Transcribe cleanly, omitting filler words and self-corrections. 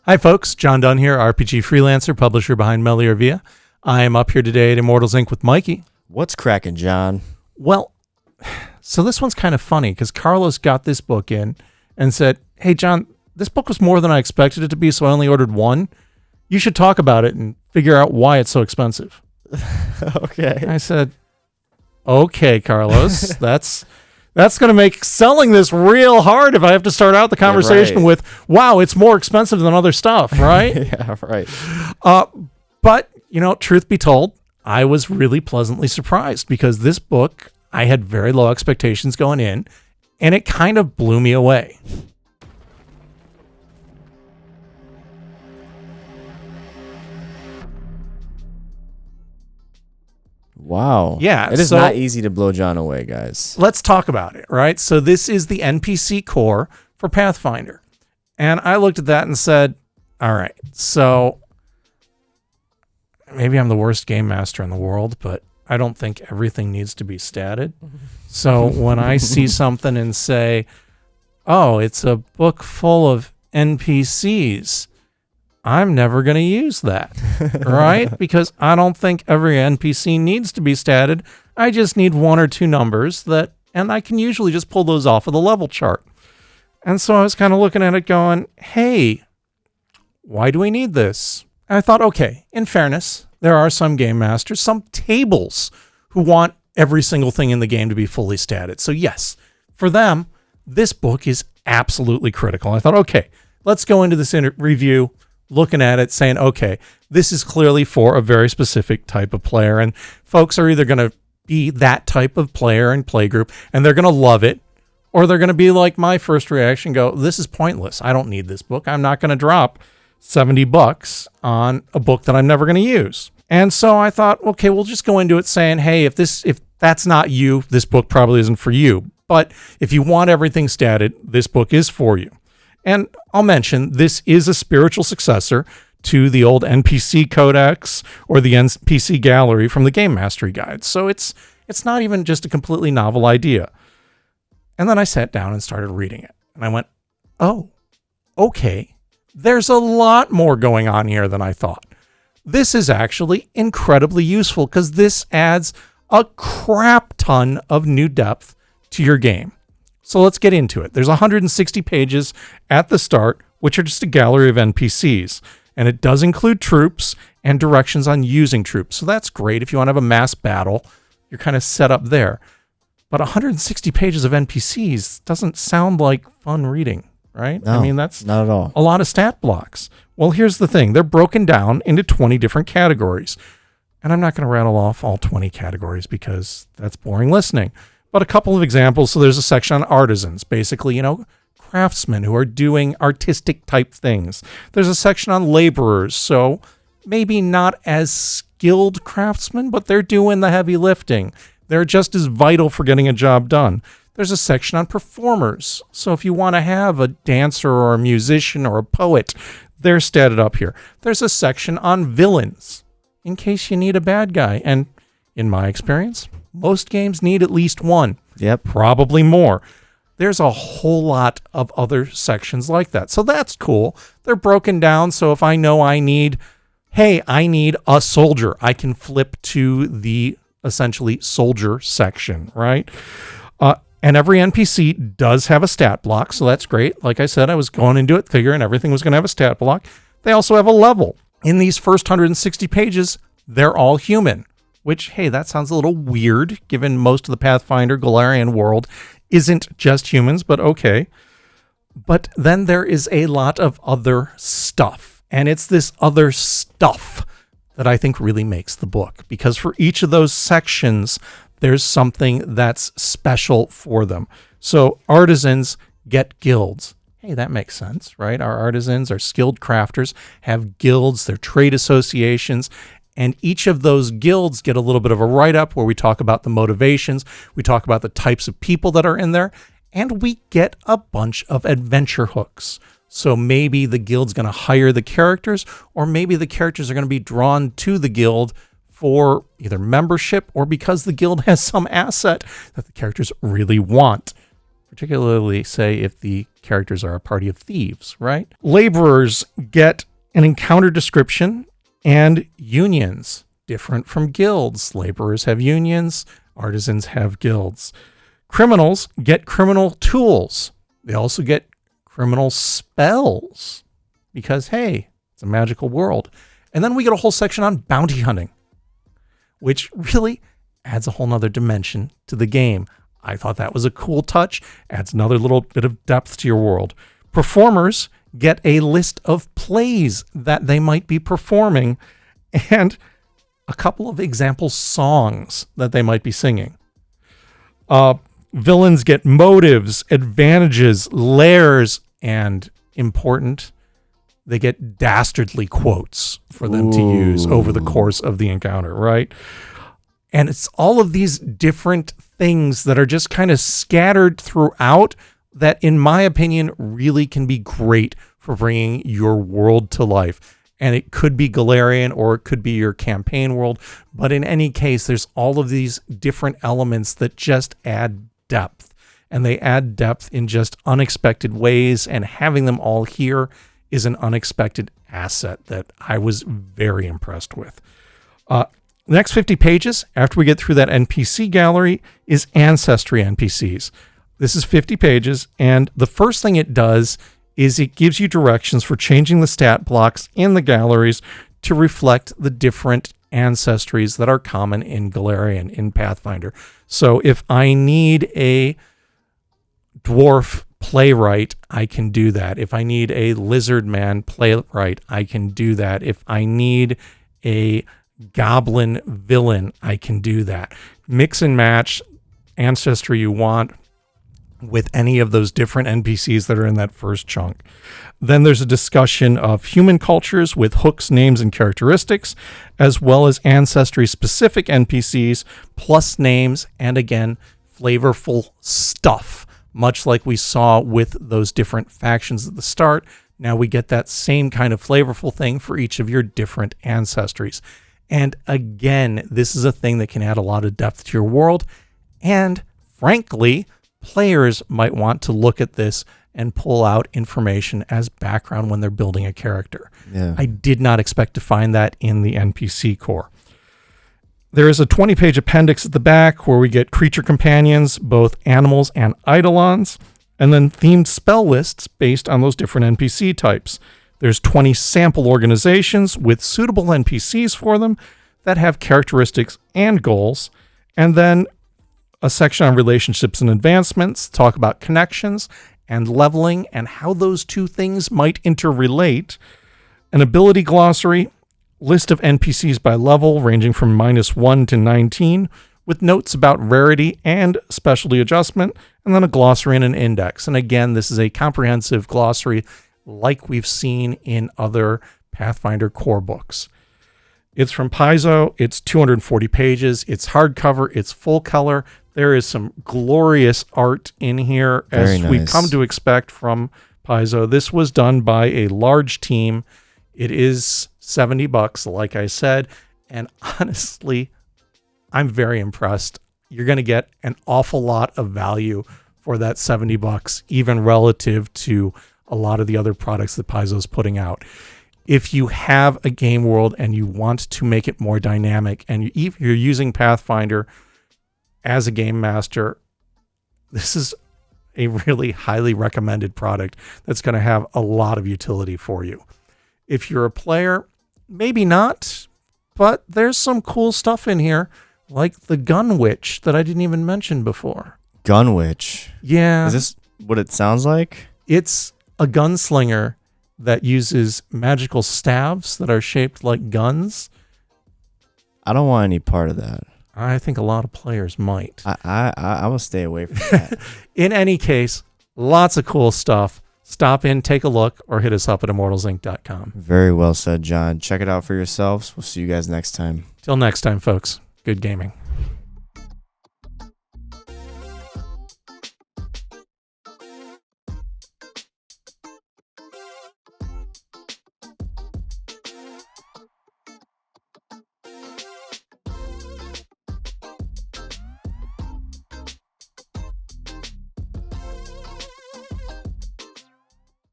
Hi folks, John Dunn here, RPG freelancer, publisher behind Melior Via. I am up here today at Immortals Inc. with Mikey. What's cracking, John? Well, so this one's kind of funny because Carlos got this book in and said, hey John, this book was more than I expected it to be, so I only ordered one. You should talk about it and figure out why it's so expensive. Okay. I said, okay, Carlos, that's going to make selling this real hard if I have to start out the conversation with, wow, it's more expensive than other stuff, right? Yeah, right. But, truth be told, I was really pleasantly surprised because this book, I had very low expectations going in, and it kind of blew me away. Wow. Yeah. It is not easy to blow John away, guys. Let's talk about it, right? So this is the NPC Core for Pathfinder. And I looked at that and said, all right, so maybe I'm the worst game master in the world, but I don't think everything needs to be statted. So when I see something and say, oh, it's a book full of NPCs, I'm never going to use that, right? Because I don't think every NPC needs to be statted. I just need one or two numbers and I can usually just pull those off of the level chart. And so I was kind of looking at it going, hey, why do we need this? And I thought, okay, in fairness, there are some game masters, some tables who want every single thing in the game to be fully statted. So yes, for them, this book is absolutely critical. I thought, okay, let's go into this review looking at it saying, okay, this is clearly for a very specific type of player. And folks are either going to be that type of player and play group, and they're going to love it, or they're going to be like my first reaction, go, this is pointless. I don't need this book. I'm not going to drop $70 on a book that I'm never going to use. And so I thought, okay, we'll just go into it saying, hey, if that's not you, this book probably isn't for you. But if you want everything statted, this book is for you. And I'll mention, this is a spiritual successor to the old NPC Codex or the NPC Gallery from the Game Mastery Guide. So it's not even just a completely novel idea. And then I sat down and started reading it. And I went, oh, okay, there's a lot more going on here than I thought. This is actually incredibly useful because this adds a crap ton of new depth to your game. So let's get into it. There's 160 pages at the start, which are just a gallery of NPCs. And it does include troops and directions on using troops. So that's great. If you want to have a mass battle, you're kind of set up there. But 160 pages of NPCs doesn't sound like fun reading, right? No, I mean, that's not at all. A lot of stat blocks. Well, here's the thing. They're broken down into 20 different categories. And I'm not going to rattle off all 20 categories because that's boring listening. But a couple of examples. So there's a section on artisans, basically, craftsmen who are doing artistic type things. There's a section on laborers. So maybe not as skilled craftsmen, but they're doing the heavy lifting. They're just as vital for getting a job done. There's a section on performers. So if you want to have a dancer or a musician or a poet, they're statted up here. There's a section on villains in case you need a bad guy. And in my experience, most games need at least one. Yep. Probably more. There's a whole lot of other sections like that. So that's cool. They're broken down. So if I know I need a soldier, I can flip to the essentially soldier section, right? And every NPC does have a stat block. So that's great. Like I said, I was going into it figuring everything was going to have a stat block. They also have a level. In these first 160 pages, they're all human. Which, hey, that sounds a little weird, given most of the Pathfinder Galarian world isn't just humans, but okay. But then there is a lot of other stuff. And it's this other stuff that I think really makes the book. Because for each of those sections, there's something that's special for them. So artisans get guilds. Hey, that makes sense, right? Our artisans, our skilled crafters have guilds, they're trade associations. And each of those guilds get a little bit of a write-up where we talk about the motivations, we talk about the types of people that are in there, and we get a bunch of adventure hooks. So maybe the guild's going to hire the characters, or maybe the characters are going to be drawn to the guild for either membership or because the guild has some asset that the characters really want. particularly, say, if the characters are a party of thieves, right? Laborers get an encounter description and unions, different from guilds. Laborers have unions, artisans have guilds. Criminals get criminal tools. They also get criminal spells because, hey, it's a magical world. And then we get a whole section on bounty hunting, which really adds a whole nother dimension to the game. I thought that was a cool touch. Adds another little bit of depth to your world. Performers get a list of plays that they might be performing and a couple of example songs that they might be singing. Villains get motives, advantages, lairs, and important, they get dastardly quotes for them to use over the course of the encounter, right? And it's all of these different things that are just kind of scattered throughout that, in my opinion, really can be great for bringing your world to life. And it could be Galarian or it could be your campaign world. But in any case, there's all of these different elements that just add depth. And they add depth in just unexpected ways. And having them all here is an unexpected asset that I was very impressed with. The next 50 pages, after we get through that NPC gallery, is Ancestry NPCs. This is 50 pages, and the first thing it does is it gives you directions for changing the stat blocks in the galleries to reflect the different ancestries that are common in Galarian, in Pathfinder. So if I need a dwarf playwright, I can do that. If I need a lizard man playwright, I can do that. If I need a goblin villain, I can do that. Mix and match ancestry you want with any of those different NPCs that are in that first chunk. Then there's a discussion of human cultures with hooks, names, and characteristics, as well as ancestry-specific NPCs, plus names, and again, flavorful stuff. Much like we saw with those different factions at the start, now we get that same kind of flavorful thing for each of your different ancestries. And again, this is a thing that can add a lot of depth to your world. And frankly, players might want to look at this and pull out information as background when they're building a character. Yeah. I did not expect to find that in the NPC core. There is a 20-page appendix at the back where we get creature companions, both animals and eidolons, and then themed spell lists based on those different NPC types. There's 20 sample organizations with suitable NPCs for them that have characteristics and goals, and then a section on relationships and advancements, talk about connections and leveling and how those two things might interrelate, an ability glossary, list of NPCs by level ranging from -1 to 19, with notes about rarity and specialty adjustment, and then a glossary and an index. And again, this is a comprehensive glossary like we've seen in other Pathfinder core books. It's from Paizo. It's 240 pages. It's hardcover. It's full color. There is some glorious art in here, as we've come to expect from Paizo. This was done by a large team. It is $70, like I said, and honestly, I'm very impressed. You're going to get an awful lot of value for that $70, even relative to a lot of the other products that Paizo's putting out. If you have a game world and you want to make it more dynamic, and you're using Pathfinder as a game master, this is a really highly recommended product that's going to have a lot of utility for you. If you're a player, maybe not, but there's some cool stuff in here, like the Gun Witch that I didn't even mention before. Gun Witch? Yeah. Is this what it sounds like? It's a gunslinger that uses magical staves that are shaped like guns. I don't want any part of that. I think a lot of players might. I will stay away from that. In any case, lots of cool stuff. Stop in, take a look, or hit us up at immortalsinc.com. Very well said, John. Check it out for yourselves. We'll see you guys next time. Till next time, folks. Good gaming.